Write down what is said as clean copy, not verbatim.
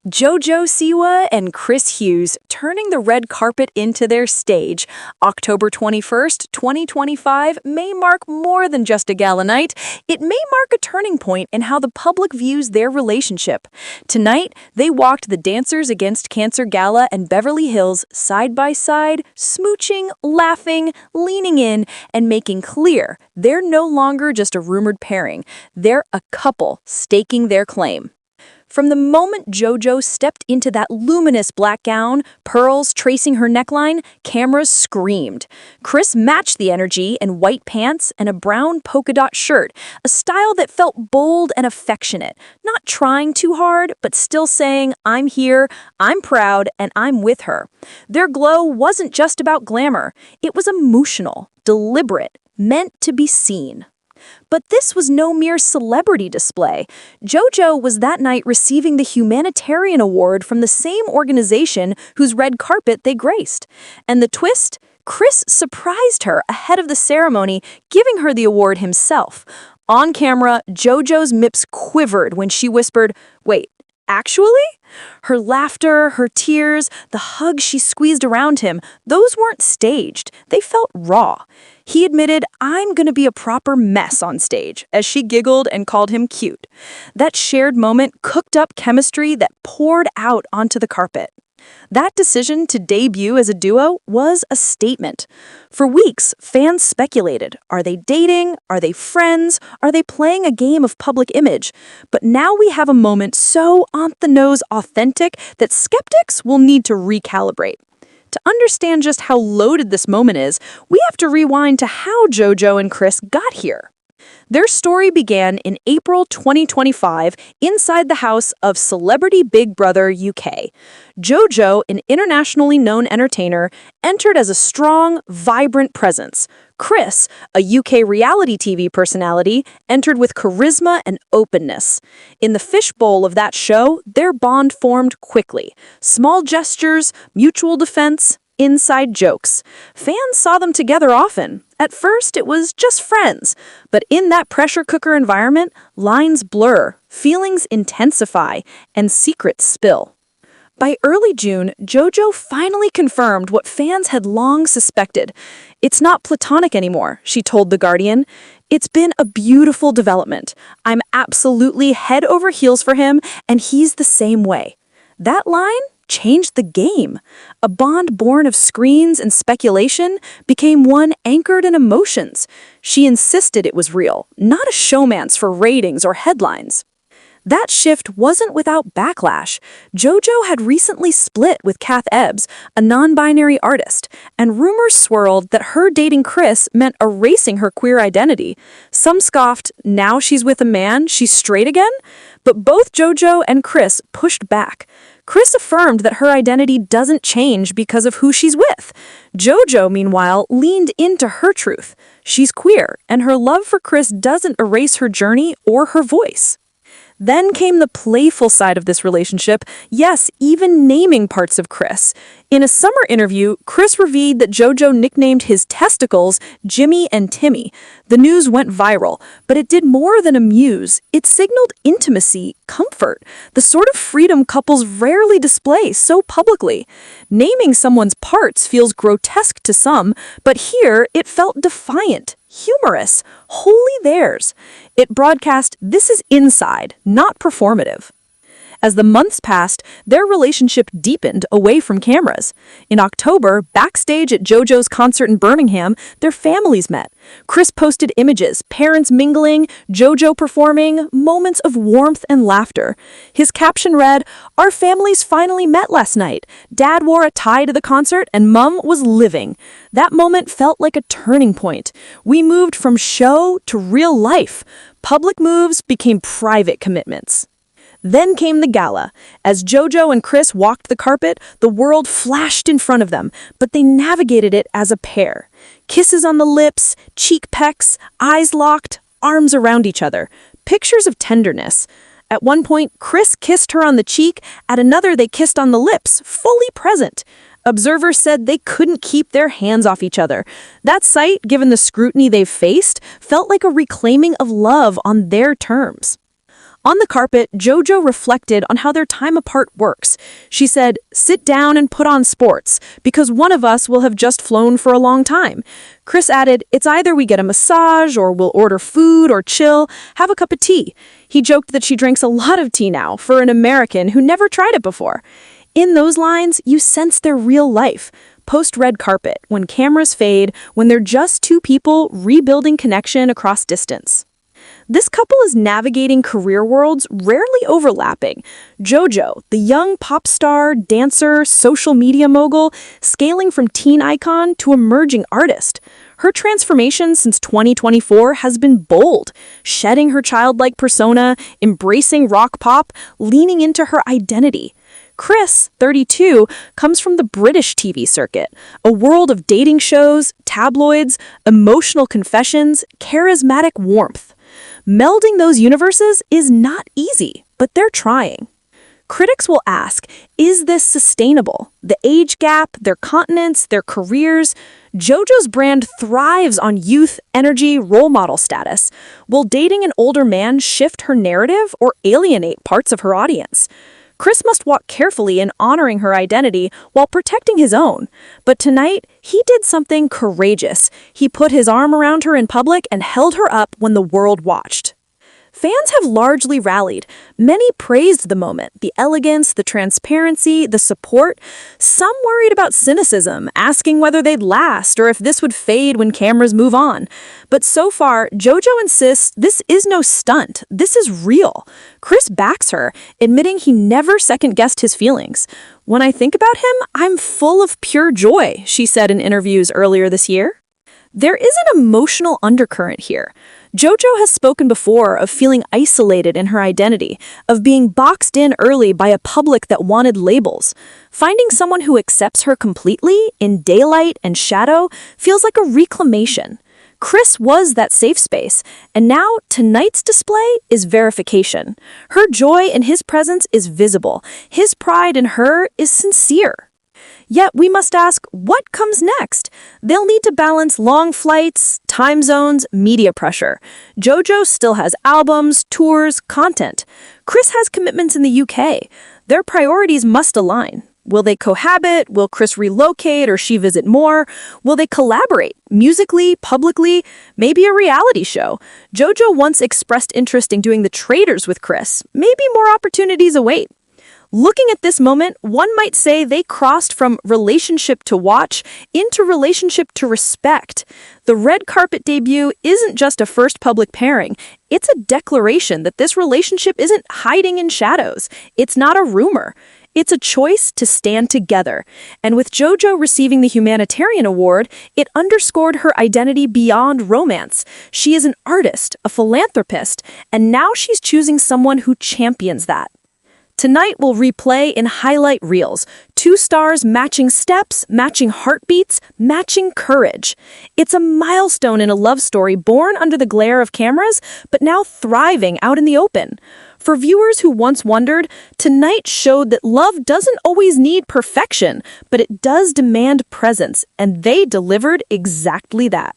JoJo Siwa and Chris Hughes turning the red carpet into their stage. October 21st, 2025 may mark more than just a gala night. It may mark a turning point in how the public views their relationship. Tonight, they walked the Dancers Against Cancer Gala and Beverly Hills side by side, smooching, laughing, leaning in, and making clear they're no longer just a rumored pairing. They're a couple staking their claim. From the moment JoJo stepped into that luminous black gown, pearls tracing her neckline, cameras screamed. Chris matched the energy in white pants and a brown polka dot shirt, a style that felt bold and affectionate, not trying too hard, but still saying, "I'm here, I'm proud, and I'm with her." Their glow wasn't just about glamour. It was emotional, deliberate, meant to be seen. But this was no mere celebrity display. JoJo was that night receiving the Humanitarian Award from the same organization whose red carpet they graced. And the twist? Chris surprised her ahead of the ceremony, giving her the award himself. On camera, JoJo's lips quivered when she whispered, "Wait, actually?" Her laughter, her tears, the hug she squeezed around him, those weren't staged. They felt raw. He admitted, "I'm gonna be a proper mess on stage," as she giggled and called him cute. That shared moment cooked up chemistry that poured out onto the carpet. That decision to debut as a duo was a statement. For weeks, fans speculated, are they dating? Are they friends? Are they playing a game of public image? But now we have a moment so on-the-nose authentic that skeptics will need to recalibrate. To understand just how loaded this moment is, we have to rewind to how JoJo and Chris got here. Their story began in April 2025 inside the house of Celebrity Big Brother UK. JoJo, an internationally known entertainer, entered as a strong, vibrant presence. Chris, a UK reality TV personality, entered with charisma and openness. In the fishbowl of that show, their bond formed quickly. Small gestures, mutual defense, inside jokes. Fans saw them together often. At first, it was just friends. But in that pressure cooker environment, lines blur, feelings intensify, and secrets spill. By early June, JoJo finally confirmed what fans had long suspected. "It's not platonic anymore," she told The Guardian. "It's been a beautiful development. I'm absolutely head over heels for him, and he's the same way." That line changed the game. A bond born of screens and speculation became one anchored in emotions. She insisted it was real, not a showmance for ratings or headlines. That shift wasn't without backlash. JoJo had recently split with Kath Ebbs, a non-binary artist, and rumors swirled that her dating Chris meant erasing her queer identity. Some scoffed, "Now she's with a man, she's straight again?" But both JoJo and Chris pushed back. Chris affirmed that her identity doesn't change because of who she's with. JoJo, meanwhile, leaned into her truth. She's queer, and her love for Chris doesn't erase her journey or her voice. Then came the playful side of this relationship, yes, even naming parts of Chris. In a summer interview, Chris revealed that JoJo nicknamed his testicles Jimmy and Timmy. The news went viral, but it did more than amuse. It signaled intimacy, comfort, the sort of freedom couples rarely display so publicly. Naming someone's parts feels grotesque to some, but here it felt defiant, humorous, wholly theirs. It broadcast, "This is inside, not performative." As the months passed, their relationship deepened away from cameras. In October, backstage at JoJo's concert in Birmingham, their families met. Chris posted images, parents mingling, JoJo performing, moments of warmth and laughter. His caption read, "Our families finally met last night. Dad wore a tie to the concert and Mom was living." That moment felt like a turning point. We moved from show to real life. Public moves became private commitments. Then came the gala. As JoJo and Chris walked the carpet, the world flashed in front of them, but they navigated it as a pair. Kisses on the lips, cheek pecks, eyes locked, arms around each other. Pictures of tenderness. At one point, Chris kissed her on the cheek, at another they kissed on the lips, fully present. Observers said they couldn't keep their hands off each other. That sight, given the scrutiny they've faced, felt like a reclaiming of love on their terms. On the carpet, JoJo reflected on how their time apart works. She said, "Sit down and put on sports, because one of us will have just flown for a long time." Chris added, "It's either we get a massage, or we'll order food, or chill, have a cup of tea." He joked that she drinks a lot of tea now, for an American who never tried it before. In those lines, you sense their real life. Post-red carpet, when cameras fade, when they're just two people rebuilding connection across distance. This couple is navigating career worlds rarely overlapping. JoJo, the young pop star, dancer, social media mogul, scaling from teen icon to emerging artist. Her transformation since 2024 has been bold, shedding her childlike persona, embracing rock pop, leaning into her identity. Chris, 32, comes from the British TV circuit, a world of dating shows, tabloids, emotional confessions, charismatic warmth. Melding those universes is not easy, but they're trying. Critics will ask, is this sustainable? The age gap, their continents, their careers? JoJo's brand thrives on youth, energy, role model status. Will dating an older man shift her narrative or alienate parts of her audience? Chris must walk carefully in honoring her identity while protecting his own. But tonight, he did something courageous. He put his arm around her in public and held her up when the world watched. Fans have largely rallied. Many praised the moment, the elegance, the transparency, the support. Some worried about cynicism, asking whether they'd last or if this would fade when cameras move on. But so far, JoJo insists this is no stunt. This is real. Chris backs her, admitting he never second-guessed his feelings. "When I think about him, I'm full of pure joy," she said in interviews earlier this year. There is an emotional undercurrent here. JoJo has spoken before of feeling isolated in her identity, of being boxed in early by a public that wanted labels. Finding someone who accepts her completely, in daylight and shadow, feels like a reclamation. Chris was that safe space, and now tonight's display is verification. Her joy in his presence is visible. His pride in her is sincere. Yet we must ask, what comes next? They'll need to balance long flights, time zones, media pressure. JoJo still has albums, tours, content. Chris has commitments in the UK. Their priorities must align. Will they cohabit? Will Chris relocate or she visit more? Will they collaborate? Musically, publicly, maybe a reality show? JoJo once expressed interest in doing The Traitors with Chris. Maybe more opportunities await. Looking at this moment, one might say they crossed from relationship to watch into relationship to respect. The red carpet debut isn't just a first public pairing. It's a declaration that this relationship isn't hiding in shadows. It's not a rumor. It's a choice to stand together. And with JoJo receiving the Humanitarian Award, it underscored her identity beyond romance. She is an artist, a philanthropist, and now she's choosing someone who champions that. Tonight we'll replay in highlight reels. Two stars matching steps, matching heartbeats, matching courage. It's a milestone in a love story born under the glare of cameras, but now thriving out in the open. For viewers who once wondered, tonight showed that love doesn't always need perfection, but it does demand presence, and they delivered exactly that.